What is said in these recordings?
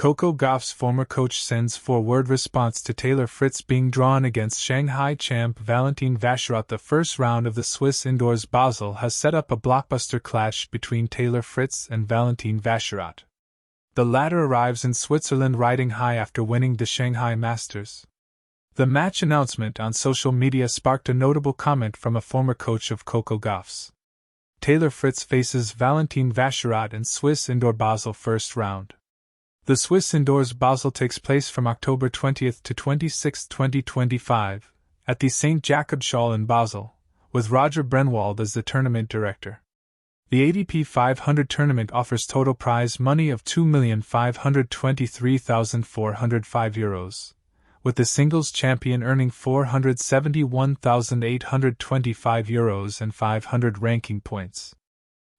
Coco Gauff's former coach sends four-word response to Taylor Fritz being drawn against Shanghai champ Valentin Vacherot. The first round of the Swiss indoors Basel has set up a blockbuster clash between Taylor Fritz and Valentin Vacherot. The latter arrives in Switzerland riding high after winning the Shanghai Masters. The match announcement on social media sparked a notable comment from a former coach of Coco Gauff's. Taylor Fritz faces Valentin Vacherot in Swiss indoor Basel first round. The Swiss indoors Basel takes place from October 20 to 26, 2025, at the St. Jakobsschule in Basel, with Roger Brenwald as the tournament director. The ADP 500 tournament offers total prize money of €2,523,405, with the singles champion earning €471,825 and 500 ranking points.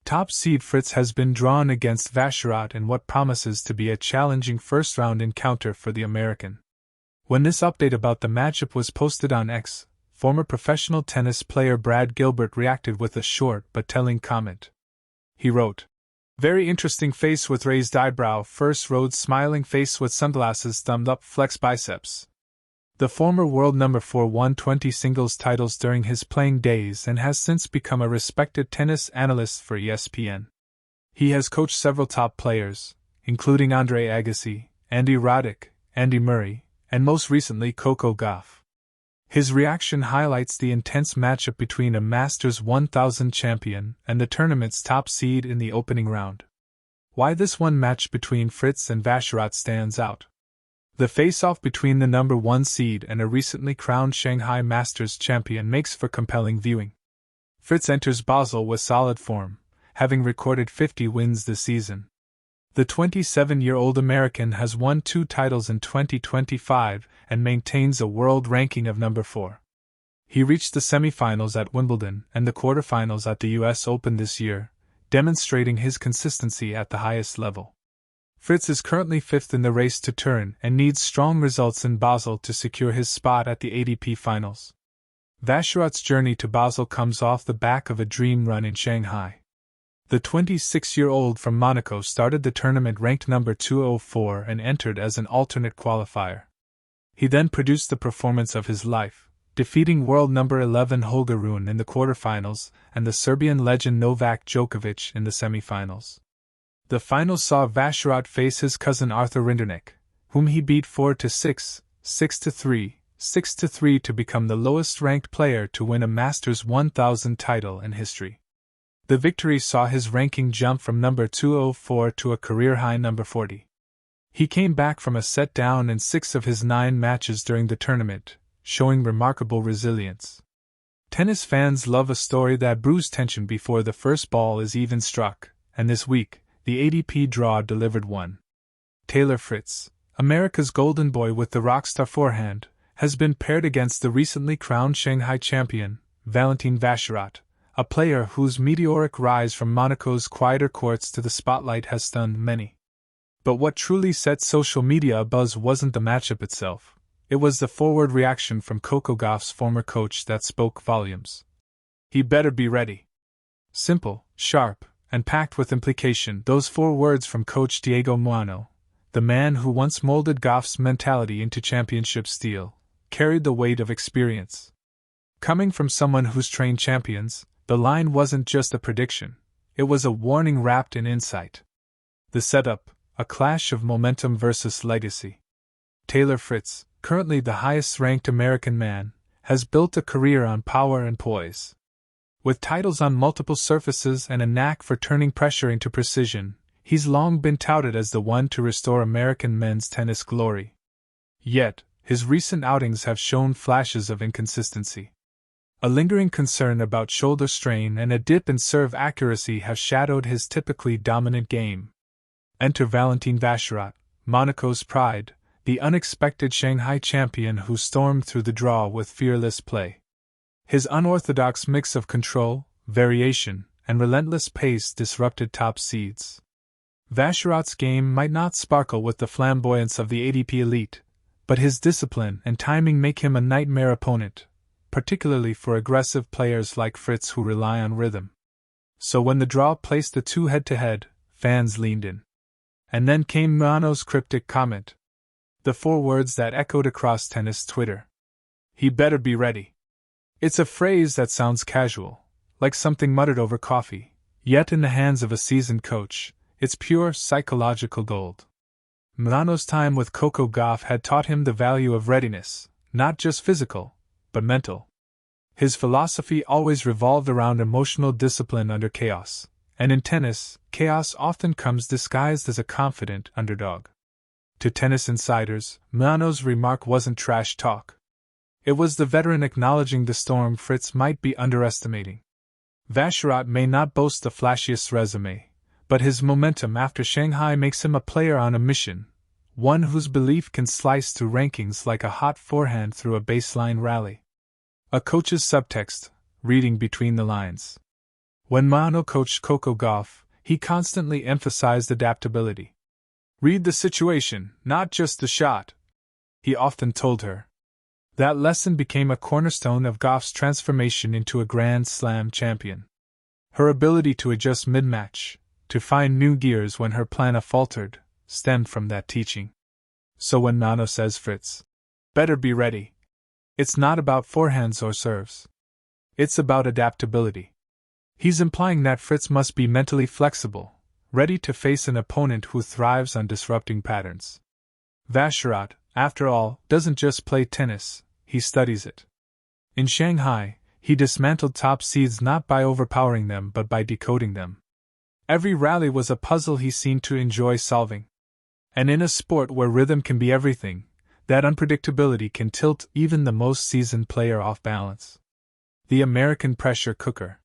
Top seed Fritz has been drawn against Vacherot in what promises to be a challenging first-round encounter for the American. When this update about the matchup was posted on X, former professional tennis player Brad Gilbert reacted with a short but telling comment. He wrote, "Very interesting face with raised eyebrow, first road smiling face with sunglasses, thumbed up, flex biceps." The former world number 4 won 20 singles titles during his playing days and has since become a respected tennis analyst for ESPN. He has coached several top players, including Andre Agassi, Andy Roddick, Andy Murray, and most recently Coco Gauff. His reaction highlights the intense matchup between a Masters 1000 champion and the tournament's top seed in the opening round. Why this one match between Fritz and Vacherot stands out. The face-off between the number 1 seed and a recently crowned Shanghai Masters champion makes for compelling viewing. Fritz enters Basel with solid form, having recorded 50 wins this season. The 27-year-old American has won 2 titles in 2025 and maintains a world ranking of number 4. He reached the semifinals at Wimbledon and the quarterfinals at the US Open this year, demonstrating his consistency at the highest level. Fritz is currently 5th in the race to Turin and needs strong results in Basel to secure his spot at the ADP finals. Vacherot's journey to Basel comes off the back of a dream run in Shanghai. The 26-year-old from Monaco started the tournament ranked number 204 and entered as an alternate qualifier. He then produced the performance of his life, defeating world number 11 Holger Rune in the quarterfinals and the Serbian legend Novak Djokovic in the semifinals. The final saw Vacherot face his cousin Arthur Rinderknech, whom he beat 4-6, 6-3, 6-3 to become the lowest-ranked player to win a Masters 1000 title in history. The victory saw his ranking jump from number 204 to a career-high number 40. He came back from a set down in 6 of his 9 matches during the tournament, showing remarkable resilience. Tennis fans love a story that brews tension before the first ball is even struck, and this week, the ADP draw delivered one. Taylor Fritz, America's golden boy with the rockstar forehand, has been paired against the recently crowned Shanghai champion, Valentin Vacherot, a player whose meteoric rise from Monaco's quieter courts to the spotlight has stunned many. But what truly set social media abuzz wasn't the matchup itself, it was the forward reaction from Coco Gauff's former coach that spoke volumes. "He better be ready." Simple, sharp, and packed with implication, those 4 words from coach Diego Moano, the man who once molded Gauff's mentality into championship steel, carried the weight of experience. Coming from someone who's trained champions, the line wasn't just a prediction, it was a warning wrapped in insight. The setup, a clash of momentum versus legacy. Taylor Fritz, currently the highest-ranked American man, has built a career on power and poise. With titles on multiple surfaces and a knack for turning pressure into precision, he's long been touted as the one to restore American men's tennis glory. Yet, his recent outings have shown flashes of inconsistency. A lingering concern about shoulder strain and a dip in serve accuracy have shadowed his typically dominant game. Enter Valentin Vacherot, Monaco's pride, the unexpected Shanghai champion who stormed through the draw with fearless play. His unorthodox mix of control, variation, and relentless pace disrupted top seeds. Vacherot's game might not sparkle with the flamboyance of the ADP elite, but his discipline and timing make him a nightmare opponent, particularly for aggressive players like Fritz who rely on rhythm. So when the draw placed the 2 head-to-head, fans leaned in. And then came Milano's cryptic comment. The 4 words that echoed across tennis Twitter. He better be ready. It's a phrase that sounds casual, like something muttered over coffee, yet in the hands of a seasoned coach, it's pure psychological gold. Milano's time with Coco Gauff had taught him the value of readiness, not just physical, but mental. His philosophy always revolved around emotional discipline under chaos, and in tennis, chaos often comes disguised as a confident underdog. To tennis insiders, Milano's remark wasn't trash talk. It was the veteran acknowledging the storm Fritz might be underestimating. Vacherot may not boast the flashiest resume, but his momentum after Shanghai makes him a player on a mission, one whose belief can slice through rankings like a hot forehand through a baseline rally. A coach's subtext, reading between the lines. When Milano coached Coco Gauff, he constantly emphasized adaptability. Read the situation, not just the shot, he often told her. That lesson became a cornerstone of Gauff's transformation into a Grand Slam champion. Her ability to adjust mid-match, to find new gears when her plan faltered, stemmed from that teaching. So when Milano says Fritz, better be ready, it's not about forehands or serves. It's about adaptability. He's implying that Fritz must be mentally flexible, ready to face an opponent who thrives on disrupting patterns. Vacherot, after all, doesn't just play tennis, he studies it. In Shanghai, he dismantled top seeds not by overpowering them but by decoding them. Every rally was a puzzle he seemed to enjoy solving. And in a sport where rhythm can be everything, that unpredictability can tilt even the most seasoned player off balance. The American pressure cooker.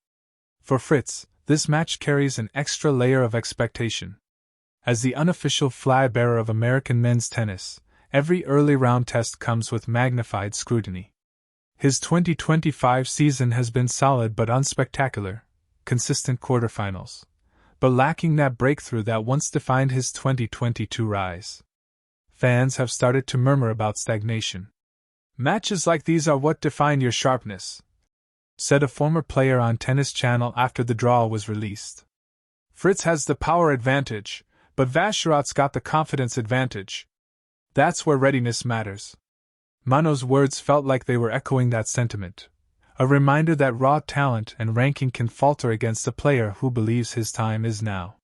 For Fritz, this match carries an extra layer of expectation. As the unofficial flag-bearer of American men's tennis, every early round test comes with magnified scrutiny. His 2025 season has been solid but unspectacular, consistent quarterfinals, but lacking that breakthrough that once defined his 2022 rise. Fans have started to murmur about stagnation. Matches like these are what define your sharpness, said a former player on Tennis Channel after the draw was released. Fritz has the power advantage, but Vacherot's got the confidence advantage. That's where readiness matters. Milano's words felt like they were echoing that sentiment, a reminder that raw talent and ranking can falter against a player who believes his time is now.